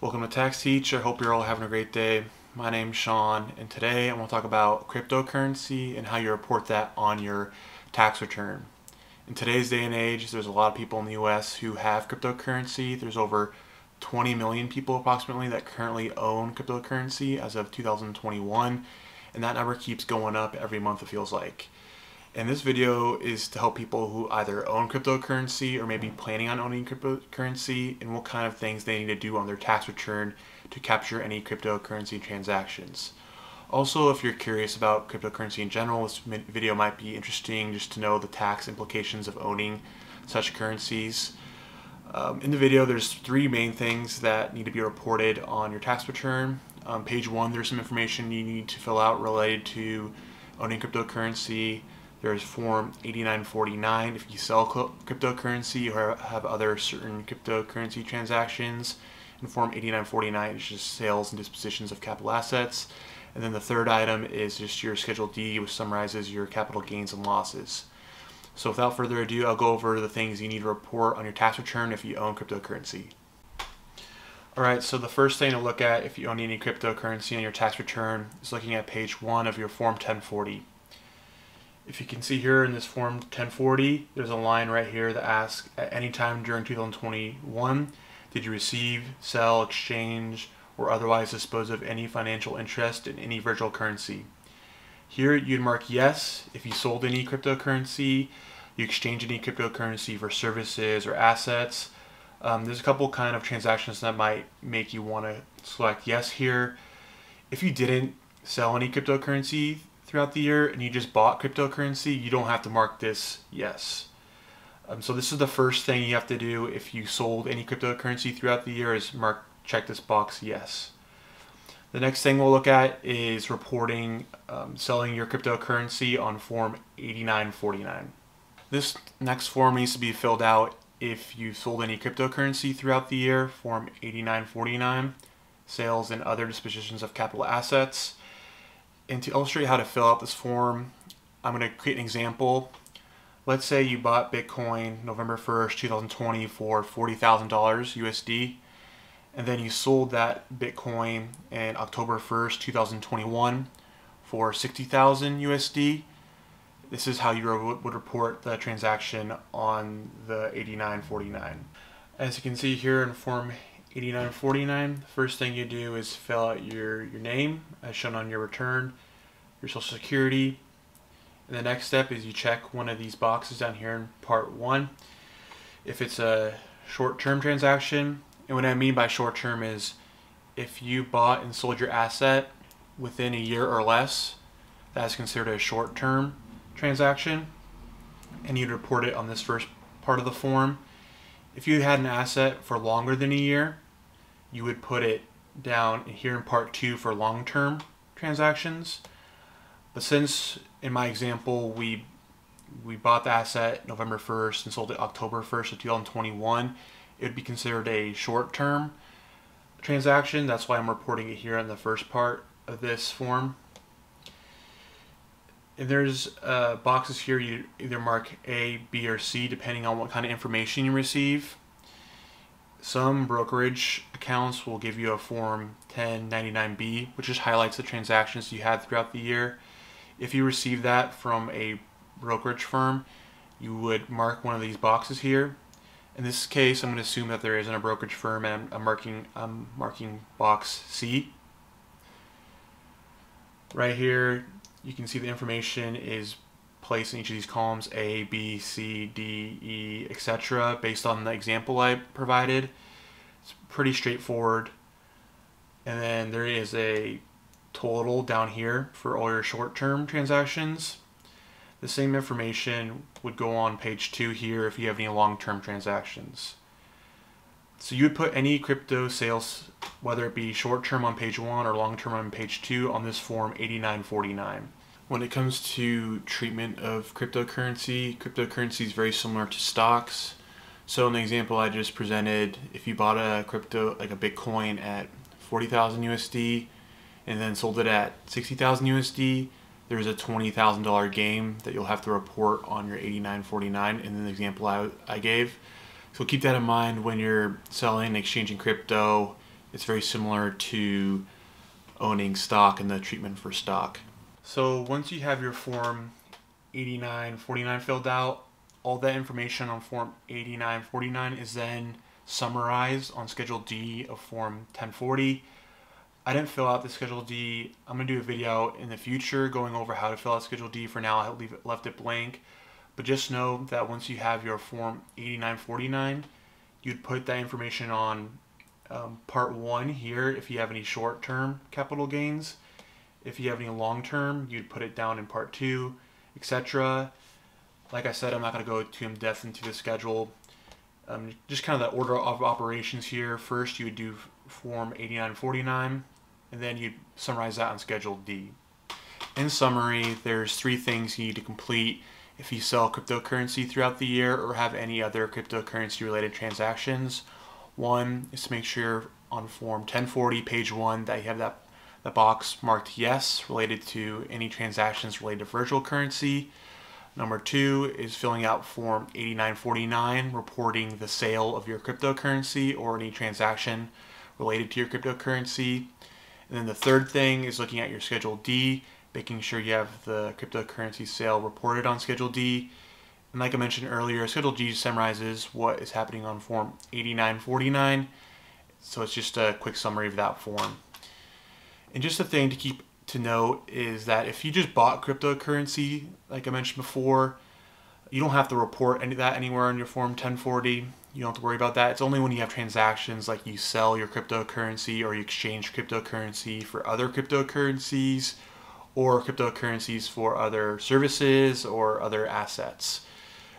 Welcome to Tax Teach. I hope you're all having a great day. My name's Sean, and today I want to talk about cryptocurrency and how you report that on your tax return. In today's day and age, there's a lot of people in the US who have cryptocurrency. There's over 20 million people approximately that currently own cryptocurrency as of 2021, and that number keeps going up every month, it feels like. And this video is to help people who either own cryptocurrency or maybe planning on owning cryptocurrency and what kind of things they need to do on their tax return to capture any cryptocurrency transactions. Also, if you're curious about cryptocurrency in general, this video might be interesting just to know the tax implications of owning such currencies. In the video, there's three main things that need to be reported on your tax return. On page 1, there's some information you need to fill out related to owning cryptocurrency. There's Form 8949 if you sell cryptocurrency or have other certain cryptocurrency transactions. And Form 8949 is just sales and dispositions of capital assets. And then the third item is just your Schedule D, which summarizes your capital gains and losses. So without further ado, I'll go over the things you need to report on your tax return if you own cryptocurrency. Alright, so the first thing to look at if you own any cryptocurrency on your tax return is looking at page 1 of your Form 1040. If you can see here in this Form 1040, there's a line right here that asks, at any time during 2021, did you receive, sell, exchange, or otherwise dispose of any financial interest in any virtual currency? Here you'd mark yes if you sold any cryptocurrency, you exchanged any cryptocurrency for services or assets. There's a couple kind of transactions that might make you want to select yes here. If you didn't sell any cryptocurrency throughout the year and you just bought cryptocurrency, you don't have to mark this yes. So this is the first thing you have to do if you sold any cryptocurrency throughout the year is check this box yes. The next thing we'll look at is reporting selling your cryptocurrency on Form 8949. This next form needs to be filled out if you sold any cryptocurrency throughout the year, Form 8949, sales and other dispositions of capital assets. And to illustrate how to fill out this form, I'm going to create an example. Let's say you bought Bitcoin November 1st, 2020 for $40,000 USD, and then you sold that Bitcoin in October 1st, 2021 for 60,000 USD. This is how you would report the transaction on the 8949. As you can see here in Form 8949, the first thing you do is fill out your name as shown on your return, your social security, and the next step is you check one of these boxes down here in Part 1 if it's a short-term transaction. And what I mean by short-term is if you bought and sold your asset within a year or less, that's considered a short-term transaction, and you'd report it on this first part of the form. If you had an asset for longer than a year, you would put it down here in Part 2 for long-term transactions. But since, in my example, we bought the asset November 1st and sold it October 1st of 2021, it would be considered a short-term transaction. That's why I'm reporting it here in the first part of this form. And there's boxes here you either mark A, B, or C depending on what kind of information you receive. Some brokerage accounts will give you a Form 1099-B, which just highlights the transactions you had throughout the year. If you receive that from a brokerage firm, you would mark one of these boxes here. In this case, I'm going to assume that there isn't a brokerage firm, and I'm marking box C. Right here, you can see the information is placed in each of these columns, A, B, C, D, E, etc. based on the example I provided. It's pretty straightforward. And then there is a total down here for all your short-term transactions. The same information would go on page 2 here if you have any long-term transactions. So you would put any crypto sales, whether it be short-term on page 1 or long-term on page 2, on this Form 8949. When it comes to treatment of cryptocurrency is very similar to stocks. So in the example I just presented, if you bought a crypto, like a Bitcoin at 40,000 USD and then sold it at 60,000 USD, there's a $20,000 gain that you'll have to report on your 8949 in the example I gave. So keep that in mind when you're selling and exchanging crypto. It's very similar to owning stock and the treatment for stock. So once you have your Form 8949 filled out, all that information on Form 8949 is then summarized on Schedule D of Form 1040. I didn't fill out the Schedule D. I'm going to do a video in the future going over how to fill out Schedule D. For now, I left it blank. But just know that once you have your Form 8949, you'd put that information on Part 1 here if you have any short-term capital gains. If you have any long-term, you'd put it down in Part 2, etc. Like I said, I'm not going to go too in-depth into the schedule. Just kind of the order of operations here. First, you would do Form 8949, and then you'd summarize that on Schedule D. In summary, there's 3 things you need to complete if you sell cryptocurrency throughout the year or have any other cryptocurrency related transactions. 1 is to make sure on Form 1040, page 1, that you have that box marked yes related to any transactions related to virtual currency. Number 2 is filling out Form 8949, reporting the sale of your cryptocurrency or any transaction related to your cryptocurrency. And then the third thing is looking at your Schedule D, making sure you have the cryptocurrency sale reported on Schedule D. And like I mentioned earlier, Schedule D summarizes what is happening on Form 8949. So it's just a quick summary of that form. And just a thing to keep to note is that if you just bought cryptocurrency, like I mentioned before, you don't have to report that anywhere on your Form 1040. You don't have to worry about that. It's only when you have transactions like you sell your cryptocurrency or you exchange cryptocurrency for other cryptocurrencies or cryptocurrencies for other services or other assets.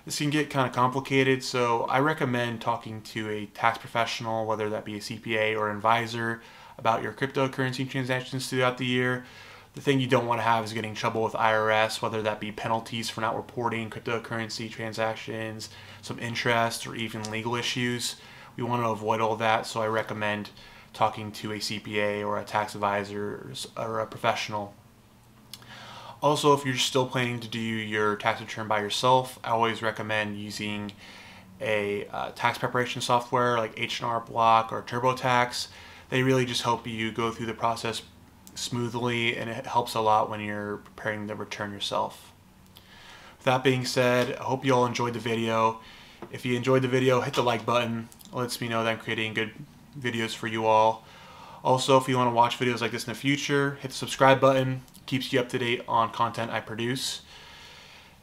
This can get kind of complicated, so I recommend talking to a tax professional, whether that be a CPA or an advisor, about your cryptocurrency transactions throughout the year. The thing you don't want to have is getting in trouble with IRS, whether that be penalties for not reporting cryptocurrency transactions, some interest, or even legal issues. We want to avoid all that, so I recommend talking to a CPA or a tax advisor or a professional. Also, if you're still planning to do your tax return by yourself, I always recommend using a tax preparation software like H&R Block or TurboTax. They really just help you go through the process smoothly, and it helps a lot when you're preparing the return yourself. With that being said, I hope you all enjoyed the video. If you enjoyed the video, hit the like button. It lets me know that I'm creating good videos for you all. Also, if you want to watch videos like this in the future, hit the subscribe button. It keeps you up to date on content I produce.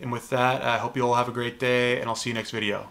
And with that, I hope you all have a great day, and I'll see you next video.